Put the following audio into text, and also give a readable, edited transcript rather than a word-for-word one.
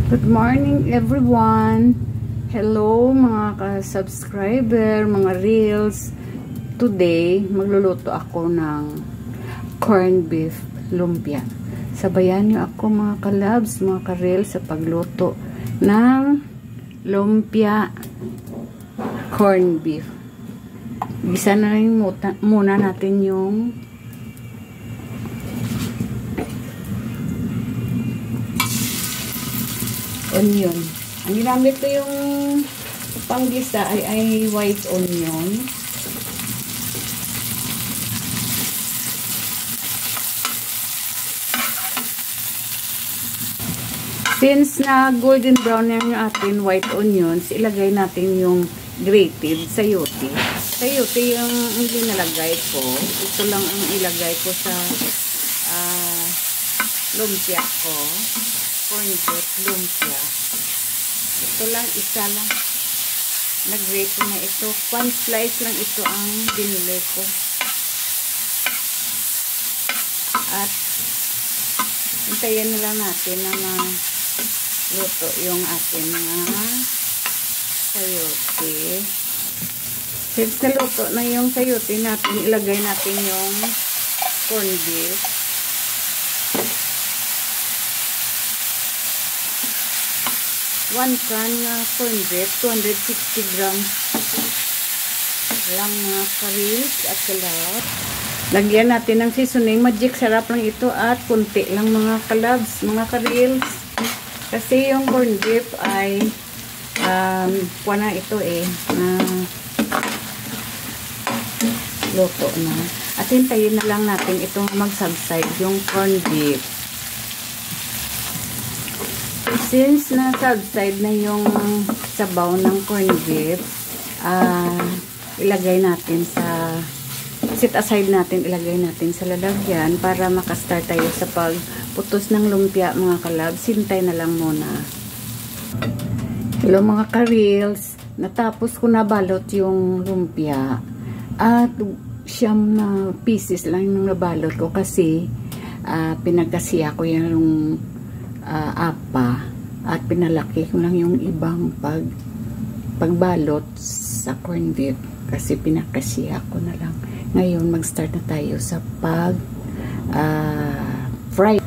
Good morning everyone. Hello mga ka-subscriber, mga reels. Today, magluluto ako ng corned beef lumpia. Sabayan niyo ako mga ka-loves, mga ka-reels sa pagluto ng lumpia corned beef. Gisa na rin muna natin yung onion. Ang ginamit ko yung panggisa ay white onion. Since na golden brown na yung ating white onions, ilagay natin yung grated sayote. Sayote yung linalagay ko. Ito lang ang ilagay ko sa lumpia ko. Corned beef lumpia. Ito lang, isa lang. Nag-grate na ito. One slice lang ito ang binili ko. At hintayin na lang natin na luto yung ating mga sayote. Since naluto na yung sayote natin, ilagay natin yung corned beef. One can corned beef, 260 grams lang mga ka-reels at kalab. Lagyan natin ng seasoning. Magic sarap lang ito at kunti lang mga kalabs, mga ka-reels. Kasi yung corned beef ay kuha na ito luto na. At hintayin na lang natin itong mag-subside yung corned beef. Since na-subside na yung sabaw ng corned beef, ilagay natin set aside natin, ilagay natin sa lalagyan para makastart tayo sa pagputos ng lumpia mga kalabs. Hintay na lang muna. Hello mga ka-reels, natapos ko na balot yung lumpia at siyam na pieces lang yung nabalot ko kasi pinagkasiya ko yung apa at pinalaki ko lang yung ibang pagbalot sa corned beef kasi pinakasiya ko na lang. Ngayon mag-start na tayo sa fry.